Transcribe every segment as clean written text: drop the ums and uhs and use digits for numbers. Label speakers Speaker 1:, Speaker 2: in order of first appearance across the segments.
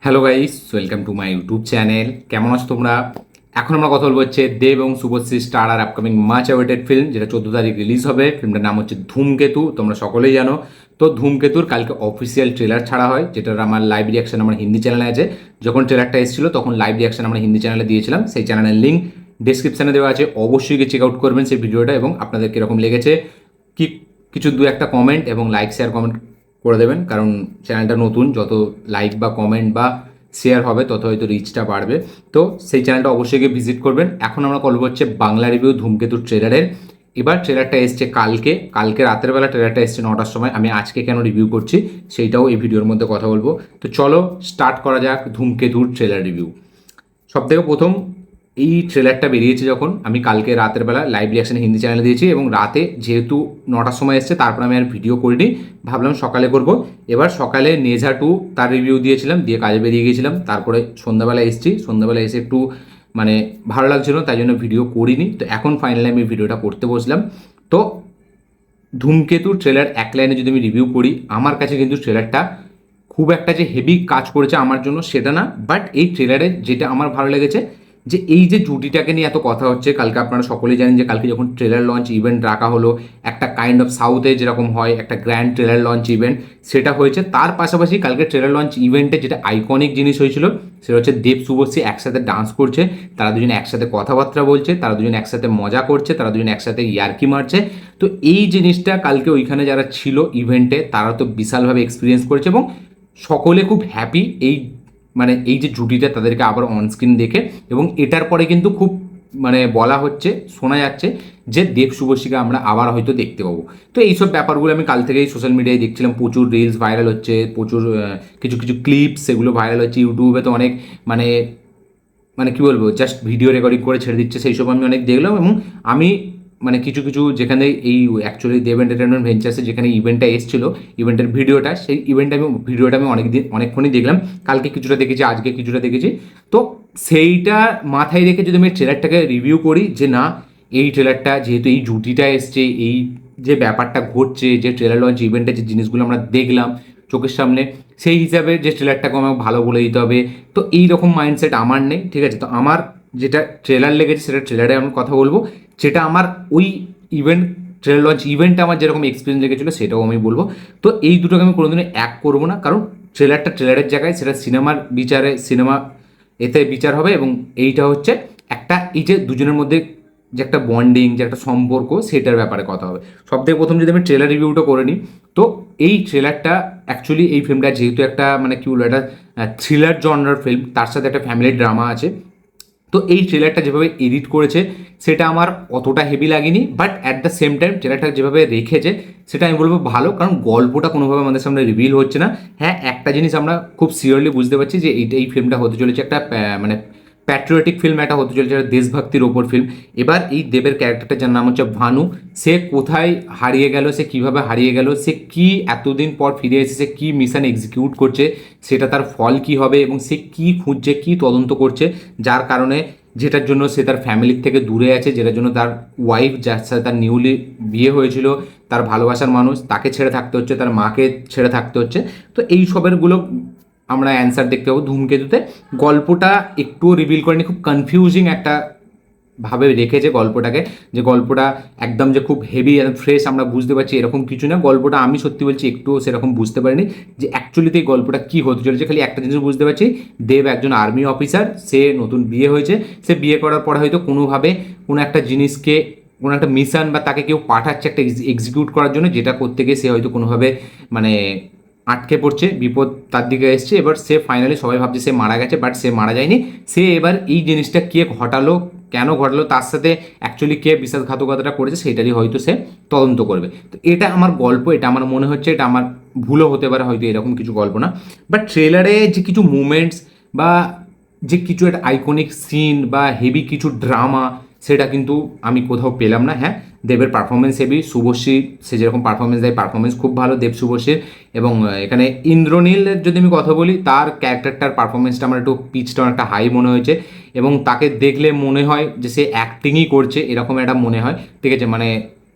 Speaker 1: Hello guys, welcome to my YouTube channel. কেমন আছো তোমরা? এখন আমরা কথা বলবো হচ্ছে দেব এবং শুভশ্রী স্টার আর আপকামিং মাচ অ্যাওয়েটেড ফিল্ম, যেটা 14 তারিখ রিলিজ হবে। ফিল্মটার নাম হচ্ছে ধূমকেতু। তোমরা সকলেই জানো। তো ধূমকেতুর কালকে অফিসিয়াল ট্রেলার ছাড়া হয়, যেটার আমার লাইভ রিয়াকশন আমার হিন্দি চ্যানেলে আছে। যখন ট্রেলারটা এসেছিল তখন লাইভ রিয়াকশন আমরা হিন্দি চ্যানেলে দিয়েছিলাম। সেই চ্যানেলের লিঙ্ক ডিসক্রিপশানে দেওয়া আছে, অবশ্যই গিয়ে চেক আউট করবেন সেই ভিডিওটা। এবং আপনাদের কীরকম লেগেছে কি কিছু দু একটা কমেন্ট এবং লাইক শেয়ার কমেন্ট করে দেবেন, কারণ চ্যানেলটা নতুন। যত লাইক বা কমেন্ট বা শেয়ার হবে তত হয়তো রিচটা বাড়বে। তো সেই চ্যানেলটা অবশ্যই গিয়ে ভিজিট করবেন। এখন আমরা করবো হচ্ছে বাংলা রিভিউ ধূমকেতুর ট্রেলারের। এবার ট্রেলারটা এসছে কালকে রাতের বেলা ট্রেলারটা এসছে 9টার সময়। আমি আজকে কেন রিভিউ করছি সেইটাও এই ভিডিওর মধ্যে কথা বলবো। তো চলো স্টার্ট করা যাক ধূমকেতুর ট্রেলার রিভিউ। সব থেকে প্রথম, এই ট্রেলারটা বেরিয়েছে যখন, আমি কালকে রাতের বেলা লাইভ রিয়াকশন হিন্দি চ্যানেলে দিয়েছি এবং রাতে যেহেতু 9টার সময় এসছে তারপর আমি আর ভিডিও করিনি, ভাবলাম সকালে করব। এবার সকালে নেঝা 2 তার রিভিউ দিয়েছিলাম, দিয়ে কাজে বেরিয়ে গিয়েছিলাম। তারপরে সন্ধ্যাবেলা এসেছি, সন্ধ্যাবেলা এসে একটু মানে ভালো লাগছিল, তাই জন্য ভিডিও করিনি। তো এখন ফাইনালি আমি ভিডিওটা করতে বসলাম। তো ধূমকেতুর ট্রেলার এক লাইনে যদি আমি রিভিউ করি, আমার কাছে কিন্তু ট্রেলারটা খুব একটা যে হেভি কাজ করেছে আমার জন্য সেটা না। বাট এই ট্রেলারে যেটা আমার ভালো লেগেছে, যে এই যে জুটিটাকে নিয়ে এত কথা হচ্ছে, কালকে আপনারা সকলেই জানেন যে কালকে যখন ট্রেলার লঞ্চ ইভেন্ট রাখা হলো, একটা কাইন্ড অফ সাউথে যেরকম হয় একটা গ্র্যান্ড ট্রেলার লঞ্চ ইভেন্ট, সেটা হয়েছে। তার পাশাপাশি কালকে ট্রেলার লঞ্চ ইভেন্টে যেটা আইকনিক জিনিস হয়েছিল সেটা হচ্ছে দেব শুভশ্রী একসাথে ডান্স করছে, তারা দুজন একসাথে কথাবার্তা বলছে, তারা দুজন একসাথে মজা করছে, তারা দুজন একসাথে ইয়ার্কি মারছে। তো এই জিনিসটা কালকে ওইখানে যারা ছিল ইভেন্টে তারা তো বিশালভাবে এক্সপিরিয়েন্স করেছে এবং সকলে খুব হ্যাপি এই মানে এই যে জুটিটা তাদেরকে আবার অনস্ক্রিন দেখে। এবং এটার পরে কিন্তু খুব মানে বলা হচ্ছে, শোনা যাচ্ছে যে দেব শুভশ্রীকে আমরা আবার হয়তো দেখতে পাবো। তো এইসব ব্যাপারগুলো আমি কাল থেকেই সোশ্যাল মিডিয়ায় দেখছিলাম, প্রচুর রিলস ভাইরাল হচ্ছে, প্রচুর কিছু কিছু ক্লিপস সেগুলো ভাইরাল হচ্ছে ইউটিউবে। তো অনেক মানে মানে কী বলবো, জাস্ট ভিডিও রেকর্ডিং করে ছেড়ে দিচ্ছে, সেই সব আমি অনেক দেখলাম। এবং আমি মানে কিছু কিছু যেখানে এই অ্যাকচুয়ালি দেব এন্টারটেনমেন্ট ভেঞ্চার্সে যেখানে ইভেন্টটা এসেছিলো, ইভেন্টের ভিডিওটা, সেই ভিডিওটা আমি অনেকক্ষণই দেখলাম। কালকে কিছুটা দেখেছি, আজকে কিছুটা দেখেছি। তো সেইটা মাথায় রেখে যদি আমি ট্রেলারটাকে রিভিউ করি, যে না এই ট্রেলারটা যেহেতু এই জুটিটা এসছে, এই যে ব্যাপারটা ঘটছে, যে ট্রেলার লঞ্চ ইভেন্টে যে জিনিসগুলো আমরা দেখলাম চোখের সামনে, সেই হিসাবে যে ট্রেলারটাকে আমাকে ভালো বলে দিতে হবে, তো এই রকম মাইন্ডসেট আমার নেই। ঠিক আছে, তো আমার যেটা ট্রেলার লেগেছে সেটা ট্রেলারে আমি কথা বলবো। যেটা আমার ওই ইভেন্ট ট্রেলার লঞ্চ ইভেন্টে আমার যেরকম এক্সপিরিয়েন্স লেগেছিলো সেটাও আমি বলবো। তো এই দুটোকে আমি কোনোদিনও এক করবো না, কারণ ট্রেলারটা ট্রেলারের জায়গায়, সেটা সিনেমার বিচারে সিনেমা এতে বিচার হবে। এবং এইটা হচ্ছে একটা এই যে দুজনের মধ্যে যে একটা বন্ডিং, যে একটা সম্পর্ক, সেটার ব্যাপারে কথা হবে। সব থেকে প্রথম যদি আমি ট্রেলার রিভিউটা করে নিই, তো এই ট্রেলারটা অ্যাকচুয়ালি এই ফিল্মটা যেহেতু একটা মানে কী বলবো, একটা থ্রিলার জনরার ফিল্ম, তার সাথে একটা ফ্যামিলি ড্রামা আছে। তো এই ট্রেলারটা যেভাবে এডিট করেছে সেটা আমার অতটা হেভি লাগেনি, but at the same time ট্রেলারটা যেভাবে রেখেছে সেটা আমি বলবো ভালো, কারণ গল্পটা কোনোভাবে আমাদের সামনে রিভিল হচ্ছে না। হ্যাঁ, একটা জিনিস আমরা খুব সিওরলি বুঝতে পারছি যে এই ফিল্মটা হতে চলেছে একটা মানে প্যাট্রিয়টিক ফিল্ম, একটা হতে চলেছে একটা দেশভক্তির ওপর ফিল্ম। এবার এই দেবের ক্যারেক্টারটা, যার নাম হচ্ছে ভানু, সে কোথায় হারিয়ে গেল, সে কীভাবে হারিয়ে গেল, সে কি এতদিন পর ফিরে এসে সে কী মিশন এক্সিকিউট করছে, সেটা তার ফল কী হবে, এবং সে কী খুঁজছে, কী তদন্ত করছে, যার কারণে যেটার জন্য সে তার ফ্যামিলির থেকে দূরে আছে, যেটার জন্য তার ওয়াইফ, যার সাথে তার নিউলি বিয়ে হয়েছিল, তার ভালোবাসার মানুষ, তাকে ছেড়ে থাকতে হচ্ছে, তার মাকে ছেড়ে থাকতে হচ্ছে। তো এই সবেরগুলো আমরা অ্যান্সার দেখতে পাবো ধূমকেতুতে। গল্পটা একটুও রিভিল করেনি, খুব কনফিউজিং একটা ভাবে রেখেছে গল্পটাকে, যে গল্পটা একদম যে খুব হেভি আর ফ্রেশ আমরা বুঝতে পারছি এরকম কিছু না। গল্পটা আমি সত্যি বলছি একটুও সেরকম বুঝতে পারিনি যে অ্যাকচুয়ালিতে এই গল্পটা কী হতে চলেছে। খালি একটা জিনিস বুঝতে পারছি, দেব একজন আর্মি অফিসার, সে নতুন বিয়ে হয়েছে, সে বিয়ে করার পরে হয়তো কোনোভাবে কোনো একটা জিনিসকে, কোনো একটা মিশন বা তাকে কেউ পাঠাচ্ছে একটা এক্সিকিউট করার জন্য, যেটা করতে গিয়ে সে হয়তো কোনোভাবে মানে আটকে পড়ছে, বিপদ তার দিকে এসছে। এবার সে ফাইনালি, সবাই ভাবছে সে মারা গেছে, বাট সে মারা যায়নি। সে এবার এই জিনিসটা কে ঘটালো, কেন ঘটলো, তার সাথে অ্যাকচুয়ালি কে বিশ্বাসঘাতকতাটা করেছে সেটারই হয়তো সে তদন্ত করবে। তো এটা আমার গল্প, এটা আমার মনে হচ্ছে, এটা আমার ভুলও হতে পারে, হয়তো এরকম কিছু গল্প না। বাট ট্রেলারে যে কিছু মুভমেন্টস বা যে কিছু একটা আইকনিক সিন বা হেভি কিছু ড্রামা, সেটা কিন্তু আমি কোথাও পেলাম না। হ্যাঁ, দেবের পারফরমেন্স হেভি, শুভশ্রী সে যেরকম পারফরমেন্স দেয়, পারফরমেন্স খুব ভালো দেব শুভশ্রীর। এবং এখানে ইন্দ্রনীলের যদি আমি কথা বলি, তার ক্যারেক্টারটার পারফরমেন্সটা আমার একটু পিচটা অনেকটা হাই মনে হয়েছে, এবং তাকে দেখলে মনে হয় যে সে অ্যাক্টিংই করছে, এরকম একটা মনে হয়। ঠিক আছে, মানে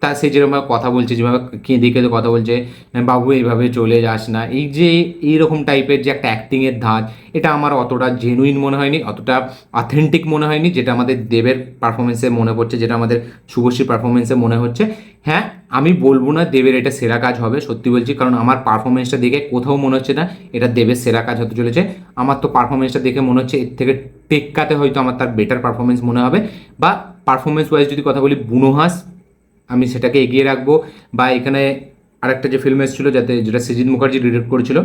Speaker 1: তা সে যেরকম কথা বলছে, যেভাবে কেঁদে কেঁদে কথা বলছে, বাবু এইভাবে চলে যাস না, এই যে এইরকম টাইপের যে একটা অ্যাক্টিংয়ের ধাঁচ, এটা আমার অতটা জেনুইন মনে হয়নি, অতটা অথেন্টিক মনে হয়নি, যেটা আমাদের দেবের পারফরমেন্সে মনে পড়ছে, যেটা আমাদের শুভশ্রীর পারফরমেন্সে মনে হচ্ছে। হ্যাঁ, আমি বলবো না দেবের এটা সেরা কাজ হবে, সত্যি বলছি, কারণ আমার পারফরমেন্সটা দেখে কোথাও মনে হচ্ছে না এটা দেবের সেরা কাজ হতে চলেছে। আমার তো পারফরমেন্সটা দেখে মনে হচ্ছে এর থেকে টেক্কাতে হয়তো আমার তার বেটার পারফরমেন্স মনে হবে, বা পারফরমেন্স ওয়াইজ যদি কথা বলি বুনোহাস, আমি সেটাকে এগিয়ে রাখবো। বা এখানে আরেকটা যে ফিল্ম এসেছিলো যেটা সৃজিত মুখার্জি ডিরেক্ট করেছিল,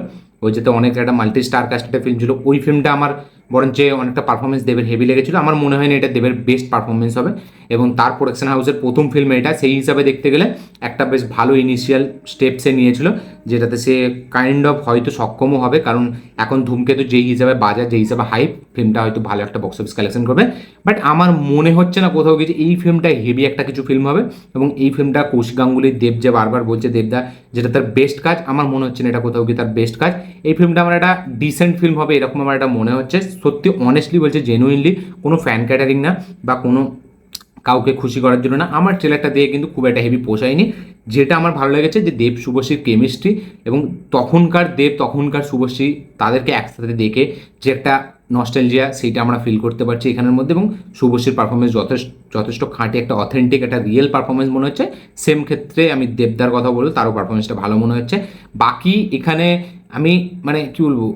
Speaker 1: ওই যেতে অনেক একটা মাল্টি স্টার কাস্ট একটা ফিল্ম ছিল, ওই ফিল্মটা আমার বরঞ্চ অনেকটা পারফরমেন্স দেবের হেভি লেগেছিলো। আমার মনে হয় না এটা দেবের বেস্ট পারফরমেন্স হবে, এবং তার প্রোডাকশন হাউসের প্রথম ফিল্ম এটা, সেই হিসাবে দেখতে গেলে একটা বেশ ভালো ইনিশিয়াল স্টেপসে নিয়েছিল, যেটাতে সে কাইন্ড অফ হয়তো সক্ষমও হবে, কারণ এখন ধূমকেতু যেই হিসাবে বাজার, যেই হিসাবে হাইপ, ফিল্মটা হয়তো ভালো একটা বক্স অফিস কালেকশন করবে। বাট আমার মনে হচ্ছে না কোথাও কিছু এই ফিল্মটা হেভি একটা কিছু ফিল্ম হবে, এবং এই ফিল্মটা কৌশিক গাঙ্গুলির দেব যে বারবার বলছে দেবদা যেটা তার বেস্ট কাজ, আমার মনে হচ্ছে না এটা কোথাও কি তার বেস্ট কাজ। এই ফিল্মটা আমার একটা ডিসেন্ট ফিল্ম হবে এরকম আমার এটা মনে হচ্ছে, সত্যি অনেস্টলি বলছে, জেনুইনলি, কোনো ফ্যান ক্যাটারিং না বা কোনো কাউকে খুশি করার জন্য না। আমার ট্রেলারটা দিয়ে কিন্তু খুব একটা হেভি পোষায়নি। যেটা আমার ভালো লেগেছে যে দেব শুভশ্রীর কেমিস্ট্রি, এবং তখনকার দেব তখনকার শুভশ্রী, তাদেরকে একসাথে দেখে যে একটা নস্টালজিয়া, সেইটা আমরা ফিল করতে পারছি এখানের মধ্যে, এবং শুভশ্রীর পারফরমেন্স যথেষ্ট খাঁটি, একটা অথেন্টিক, একটা রিয়েল পারফরমেন্স মনে হচ্ছে। সেম ক্ষেত্রে আমি দেবদার কথা বলবো, তারও পারফরমেন্সটা ভালো মনে হচ্ছে। বাকি এখানে আমি মানে কী বলবো,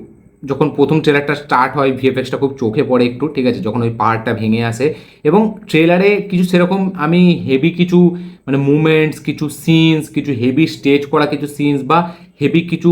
Speaker 1: যখন প্রথম ট্রেলারটা স্টার্ট হয় ভিএফএক্সটা খুব চোখে পড়ে একটু, ঠিক আছে, যখন ওই পাহাড়টা ভেঙে আসে, এবং ট্রেলারে কিছু সেরকম আমি হেভি কিছু মানে মুভমেন্টস, কিছু সিনস, কিছু হেভি স্টেজ করা কিছু সিনস, বা হেভি কিছু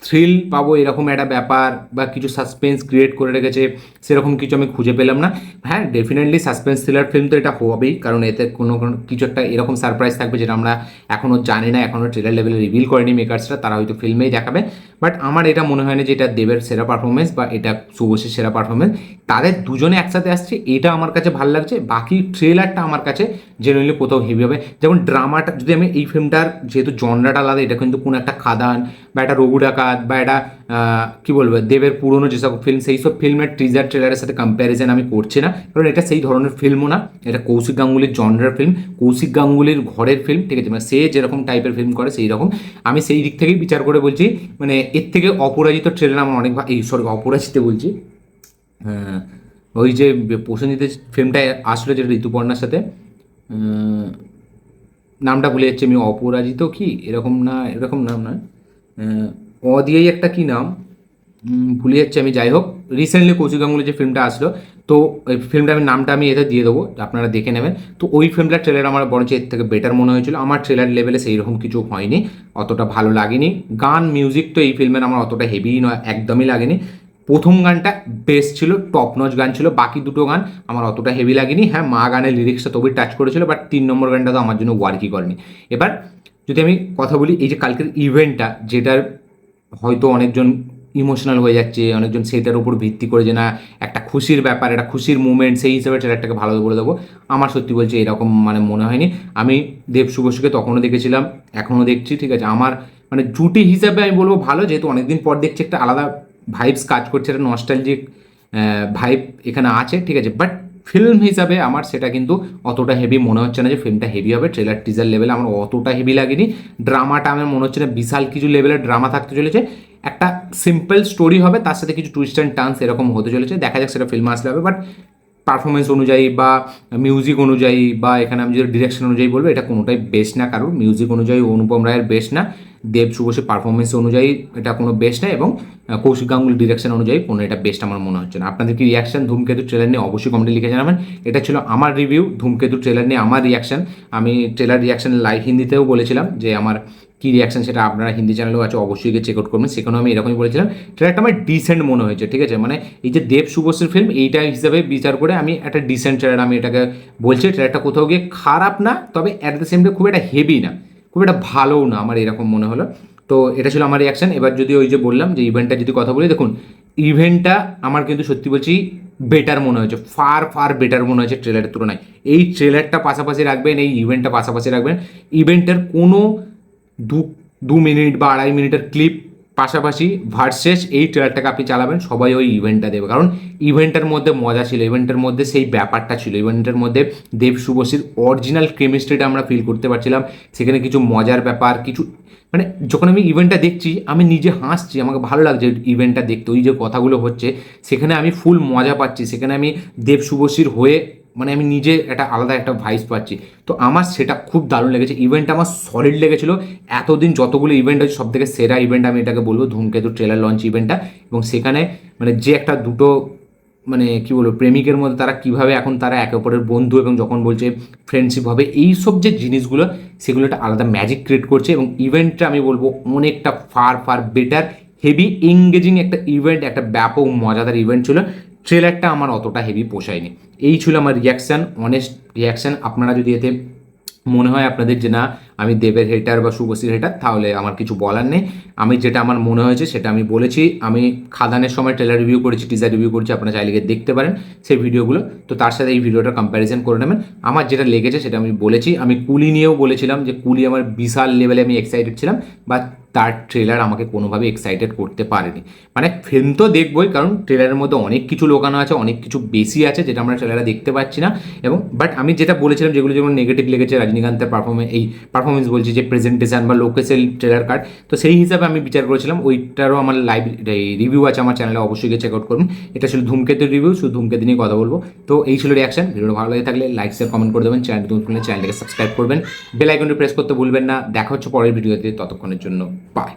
Speaker 1: থ্রিল পাবো এরকম একটা ব্যাপার, বা কিছু সাসপেন্স ক্রিয়েট করে রেখেছে, সেরকম কিছু আমি খুঁজে পেলাম না। হ্যাঁ, ডেফিনেটলি সাসপেন্স থ্রিলার ফিল্ম তো এটা হবেই, কারণ এতে কোনো কিছু একটা এরকম সারপ্রাইজ থাকবে যেটা আমরা এখনও জানি না, এখনও ট্রেলার লেভেলে রিভিল করেনি মেকার্সরা, তারা হয়তো ফিল্মেই দেখাবে। বাট আমার এটা মনে হয় না যে এটা দেবের সেরা পারফরমেন্স বা এটা শুভশ্রীর সেরা পারফরমেন্স, তাদের দুজনে একসাথে আসছে, এটা আমার কাছে ভালো লাগছে। বাকি ট্রেলারটা আমার কাছে জেনুইনলি কোথাও হেভি হবে, যেমন ড্রামাটা যদি আমি এই ফিল্মটার যেহেতু জনরাটা আলাদা, এটা কিন্তু কোনো একটা খাদান বা একটা রঘু ডাকাত বা একটা কী বলবো দেবের পুরনো যেসব ফিল্ম, সেই সব ফিল্মের টিজার ট্রেলারের সাথে কম্প্যারিজন আমি করছি না, কারণ এটা সেই ধরনের ফিল্মও না, এটা কৌশিক গাঙ্গুলির জনরার ফিল্ম, কৌশিক গাঙ্গুলির ঘরের ফিল্ম, ঠিক আছে, মানে সে যেরকম টাইপের ফিল্ম করে সেই রকম। আমি সেই দিক থেকেই বিচার করে বলছি, মানে এর থেকে অপরাজিত ট্রেলার আমার অনেক এই সরি অপরাজিত বলছি, ওই যে প্রসেনজিতের ফিল্মটা আসলো যেটা ঋতুপর্ণার সাথে, নামটা ভুলে যাচ্ছি আমি, অপরাজিত কি এরকম না, এরকম নাম নয়, দিয়েই একটা কি নাম, ভুলে যাচ্ছি আমি। যাই হোক, রিসেন্টলি কৌশিক গাঙ্গুলির যে ফিল্মটা আসলো, তো ওই ফিল্মটা আমি নামটা আমি এতে দিয়ে দেবো, আপনারা দেখে নেবেন। তো ওই ফিল্মটার ট্রেলার আমার বরঞ্চ এর থেকে বেটার মনে হয়েছিল, আমার ট্রেলার লেভেলে সেই রকম কিছু হয়নি, অতটা ভালো লাগেনি। গান মিউজিক তো এই ফিল্মের আমার অতটা হেভি নয়, একদমই লাগেনি। প্রথম গানটা বেস্ট ছিল, টপ নচ গান ছিল, বাকি দুটো গান আমার অতটা হেভি লাগেনি। হ্যাঁ, মা গানের লিরিক্সটা তবেই টাচ করেছিল, বাট 3 নম্বর গানটা তো আমার জন্য ওয়ার্কই করেনি। এবার যদি আমি কথা বলি এই যে কালকের ইভেন্টটা, যেটার হয়তো অনেকজন ইমোশনাল হয়ে যাচ্ছে, অনেকজন সেটার উপর ভিত্তি করে যে না একটা খুশির ব্যাপার, একটা খুশির মুভমেন্ট, সেই হিসেবে ট্রেলারটাকে ভালো বলে দেবো, আমার সত্যি বলছি এরকম মানে মনে হয়নি। আমি দেব শুভশ্রীকে তখনও দেখেছিলাম, এখনও দেখছি, ঠিক আছে, আমার মানে জুটি হিসাবে আমি বলবো ভালো, যেহেতু অনেকদিন পর দেখছি, একটা আলাদা ভাইবস কাজ করছে, একটা নস্টালজিক ভাইব এখানে আছে, ঠিক আছে। বাট ফিল্ম হিসাবে আমার সেটা কিন্তু অতটা হেভি মনে হচ্ছে না যে ফিল্মটা হেভি হবে, ট্রেলার টিজার লেভেলে আমার অতটা হেভি লাগেনি। ড্রামাটা আমার মনে হচ্ছে না বিশাল কিছু লেভেলের ড্রামা থাকতে চলেছে, একটা সিম্পল স্টোরি হবে, তার সাথে কিছু টুইস্ট অ্যান্ড টার্নস এরকম হতে চলেছে, দেখা যাক সেটা ফিল্মে আসলে হবে। বাট পারফরমেন্স অনুযায়ী বা মিউজিক অনুযায়ী বা এখানে আমি যদি ডিরেকশন অনুযায়ী বলবো, এটা কোনোটাই বেস্ট না, কারণ মিউজিক অনুযায়ী অনুপম রায়ের বেস্ট না, দেব শুভশ্রীর পারফরমেন্স অনুযায়ী এটা কোনো বেস্ট না, এবং কৌশিক গাঙ্গুলি ডিরেকশন অনুযায়ী কোনো এটা বেস্ট আমার মনে হচ্ছে না। আপনাদের কি রিয়াকশন ধূমকেতু ট্রেলার নিয়ে অবশ্যই কমেন্টে লিখে জানাবেন। এটা ছিল আমার রিভিউ ধূমকেতু ট্রেলার নিয়ে আমার রিয়াকশন। আমি ট্রেলার রিয়াকশন লাইভ হিন্দিতেও বলেছিলাম যে আমার কী রিয়াকশন, সেটা আপনারা হিন্দি চ্যানেলেও আছে, অবশ্যই গিয়ে চেক আউট করবেন, সেখানেও আমি এরকমই বলেছিলাম। ট্রেলারটা আমার ডিসেন্ট মনে হয়েছে, ঠিক আছে, মানে এই যে দেব শুভশ্রীর ফিল্ম এইটা হিসাবে বিচার করে আমি একটা ডিসেন্ট ট্রেলার আমি এটাকে বলছি। ট্রেলারটা কোথাও গিয়ে খারাপ না, তবে অ্যাট দ্য সেম টাইম খুব একটা হেভি না, খুব একটা ভালোও না, আমার এরকম মনে হলো। তো এটা ছিল আমার রিয়াকশন। এবার যদি ওই যে বললাম যে ইভেন্টটা যদি কথা বলি, দেখুন ইভেন্টটা আমার কিন্তু সত্যি বলছি বেটার মনে হয়েছে, ফার ফার বেটার মনে হয়েছে ট্রেলারের তুলনায়। এই ট্রেলারটা পাশাপাশি রাখবেন, এই ইভেন্টটা পাশাপাশি রাখবেন, ইভেন্টের কোনো দু 2 মিনিট বা 2.5 মিনিটের ক্লিপ পাশাপাশি ভার্সেস এই ট্রেলারটাকে আপনি চালাবেন, সবাই ওই ইভেন্টটা দেবে, কারণ ইভেন্টের মধ্যে মজা ছিল, ইভেন্টের মধ্যে সেই ব্যাপারটা ছিল, ইভেন্টের মধ্যে দেব শুভশ্রীর অরিজিনাল কেমিস্ট্রিটা আমরা ফিল করতে পারছিলাম। সেখানে কিছু মজার ব্যাপার, কিছু মানে যখন আমি ইভেন্টটা দেখছি আমি নিজে হাসছি, আমাকে ভালো লাগছে ইভেন্টটা দেখতে, ওই যে কথাগুলো হচ্ছে সেখানে আমি ফুল মজা পাচ্ছি, সেখানে আমি দেব শুভশ্রীর হয়ে মানে আমি নিজে একটা আলাদা একটা ভাইস পাচ্ছি। তো আমার সেটা খুব দারুণ লেগেছে, ইভেন্টটা আমার সলিড লেগেছিলো। এতদিন যতগুলো ইভেন্ট হচ্ছে সব থেকে সেরা ইভেন্ট আমি এটাকে বলবো, ধূমকেতু ট্রেলার লঞ্চ ইভেন্টটা। এবং সেখানে মানে যে একটা দুটো মানে কী বলবো প্রেমিকের মধ্যে তারা কীভাবে এখন তারা একে অপরের বন্ধু, এবং যখন বলছে ফ্রেন্ডশিপ হবে, এইসব যে জিনিসগুলো সেগুলো একটা আলাদা ম্যাজিক ক্রিয়েট করছে। এবং ইভেন্টটা আমি বলবো অনেকটা far far better, heavy engaging একটা ইভেন্ট, একটা ব্যাপক মজাদার ইভেন্ট ছিল। ট্রেলারটা আমার অতটা হেভি পোষায়নি। এই ছিল আমার রিয়াকশান, অনেস্ট রিয়াকশান। আপনারা যদি এতে মনে হয় আপনাদের যে না আমি দেবের হেটার বা শুভশ্রীর হেটার, তাহলে আমার কিছু বলার নেই। আমি যেটা আমার মনে হয়েছে সেটা আমি বলেছি। আমি খাদানের সময় ট্রেলার রিভিউ করেছি, টিজার রিভিউ করেছি, আপনারা চাইলে গিয়ে দেখতে পারেন সেই ভিডিওগুলো। তো তার সাথে এই ভিডিওটা কম্প্যারিজন করে নেবেন। আমার যেটা লেগেছে সেটা আমি বলেছি। আমি কুলি নিয়েও বলেছিলাম যে কুলি আমার বিশাল লেভেলে আমি এক্সাইটেড ছিলাম, বা তার ট্রেলার আমাকে কোনোভাবে এক্সাইটেড করতে পারেনি। মানে ফিল্ম তো দেখবই, কারণ ট্রেলারের মধ্যে অনেক কিছু লোকানো আছে, অনেক কিছু বেশি আছে যেটা আমরা ট্রেলারে দেখতে পাচ্ছি না। এবং বাট আমি যেটা বলেছিলাম যেগুলো যেমন নেগেটিভ লেগেছে, রজনীকান্তের পারফরমেন্স বলছি, যে প্রেজেন্টেশন বা লোকেশের ট্রেলার কার্ড, তো সেই হিসাবে আমি বিচার করেছিলাম। ওইটারও আমার লাইভ রিভিউ আছে আমার চ্যানেলে, অবশ্যই গিয়ে চেক আউট করুন। এটা ছিল ধূমকেতুর রিভিউ, শুধু ধূমকেতু নিয়ে কথা বলবো। তো এই ছিল রিয়াকশন। ভিডিওটা ভালো লাগে থাকলে লাইক শেয়ার কমেন্ট করে দেবেন, চ্যানেলটি নতুন হলে চ্যানেলটাকে সাবস্ক্রাইব করবেন, বেল আইকনটি প্রেস করতে ভুলবেন না। দেখা হচ্ছে পরের ভিডিওতে, ততক্ষণের জন্য বাই।